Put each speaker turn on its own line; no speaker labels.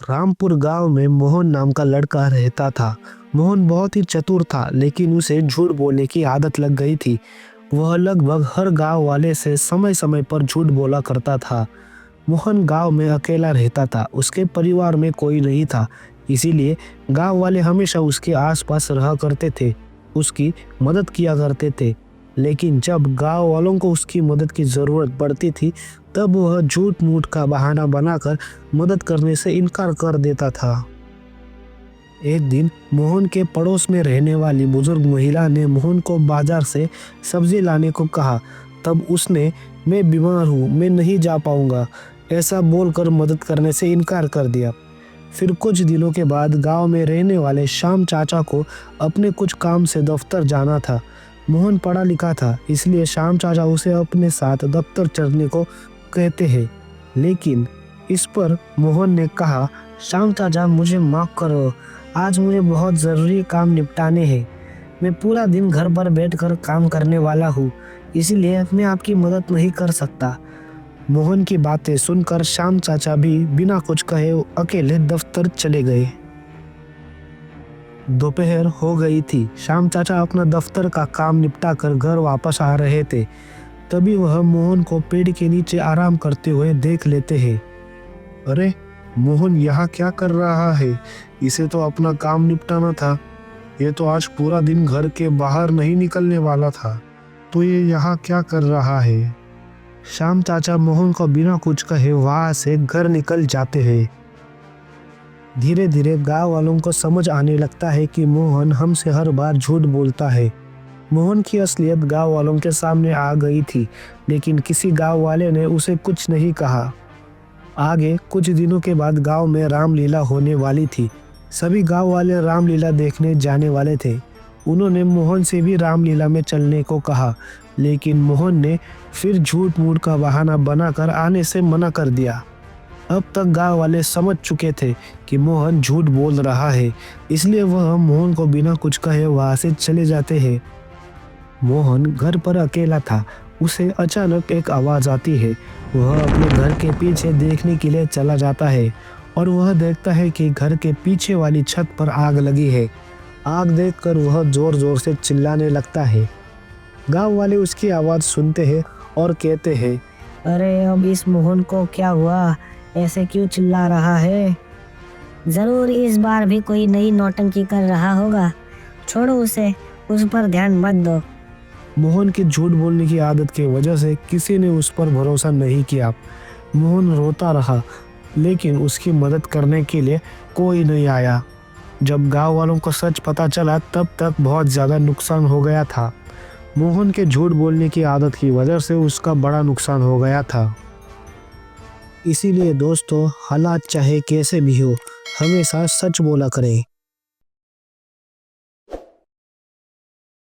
रामपुर गांव में मोहन नाम का लड़का रहता था। मोहन बहुत ही चतुर था, लेकिन उसे झूठ बोलने की आदत लग गई थी। वह लगभग हर गांव वाले से समय समय पर झूठ बोला करता था। मोहन गांव में अकेला रहता था, उसके परिवार में कोई नहीं था। इसीलिए गांव वाले हमेशा उसके आसपास रहा करते थे, उसकी मदद किया करते थे। लेकिन जब गांव वालों को उसकी मदद की जरूरत पड़ती थी, तब वह झूठ मूठ का बहाना बनाकर मदद करने से इनकार कर देता था। एक दिन मोहन के पड़ोस में रहने वाली बुजुर्ग महिला ने मोहन को बाजार से सब्जी लाने को कहा। तब उसने मैं बीमार हूँ, मैं नहीं जा पाऊंगा, ऐसा बोलकर मदद करने से इनकार कर दिया। फिर कुछ दिनों के बाद गांव में रहने वाले श्याम चाचा को अपने कुछ काम से दफ्तर जाना था। मोहन पढ़ा लिखा था, इसलिए श्याम चाचा उसे अपने साथ दफ्तर चलने को कहते हैं। लेकिन इस पर मोहन ने कहा, श्याम चाचा मुझे माफ करो, आज मुझे बहुत ज़रूरी काम निपटाने हैं। मैं पूरा दिन घर पर बैठकर काम करने वाला हूँ, इसीलिए मैं आपकी मदद नहीं कर सकता। मोहन की बातें सुनकर श्याम चाचा भी बिना कुछ कहे अकेले दफ्तर चले गए। दोपहर हो गई थी। श्याम चाचा अपना दफ्तर का काम निपटाकर घर वापस आ रहे थे। तभी वह मोहन को पेड़ के नीचे आराम करते हुए देख लेते हैं। अरे, मोहन यहाँ क्या कर रहा है? इसे तो अपना काम निपटाना था। ये तो आज पूरा दिन घर के बाहर नहीं निकलने वाला था, तो ये यहाँ क्या कर रहा है? श्याम चाचा मोहन को बिना कुछ कहे वहां से घर निकल जाते हैं। धीरे धीरे गांव वालों को समझ आने लगता है कि मोहन हमसे हर बार झूठ बोलता है। मोहन की असलियत गांव वालों के सामने आ गई थी, लेकिन किसी गांव वाले ने उसे कुछ नहीं कहा। आगे कुछ दिनों के बाद गांव में रामलीला होने वाली थी। सभी गांव वाले रामलीला देखने जाने वाले थे। उन्होंने मोहन से भी रामलीला में चलने को कहा, लेकिन मोहन ने फिर झूठ मूठ का बहाना बनाकर आने से मना कर दिया। अब तक गांव वाले समझ चुके थे कि मोहन झूठ बोल रहा है, इसलिए वह मोहन को बिना कुछ कहे वहां से चले जाते हैं। मोहन घर पर अकेला था। उसे अचानक एक आवाज आती है। वह अपने घर के पीछे देखने के लिए चला जाता है और वह देखता है कि घर के पीछे वाली छत पर आग लगी है। आग देखकर वह जोर जोर से चिल्लाने लगता है। गांव वाले उसकी आवाज सुनते हैं और कहते हैं,
अरे अब इस मोहन को क्या हुआ, ऐसे क्यों चिल्ला रहा है? जरूर इस बार भी कोई नई नौटंकी कर रहा होगा। छोड़ो उसे, उस पर ध्यान मत दो।
मोहन की झूठ बोलने की आदत की वजह से किसी ने उस पर भरोसा नहीं किया। मोहन रोता रहा, लेकिन उसकी मदद करने के लिए कोई नहीं आया। जब गांव वालों को सच पता चला, तब तक बहुत ज़्यादा नुकसान हो गया था। मोहन के झूठ बोलने की आदत की वजह से उसका बड़ा नुकसान हो गया था। इसीलिए दोस्तों, हालात चाहे कैसे भी हो, हमेशा सच बोला करें।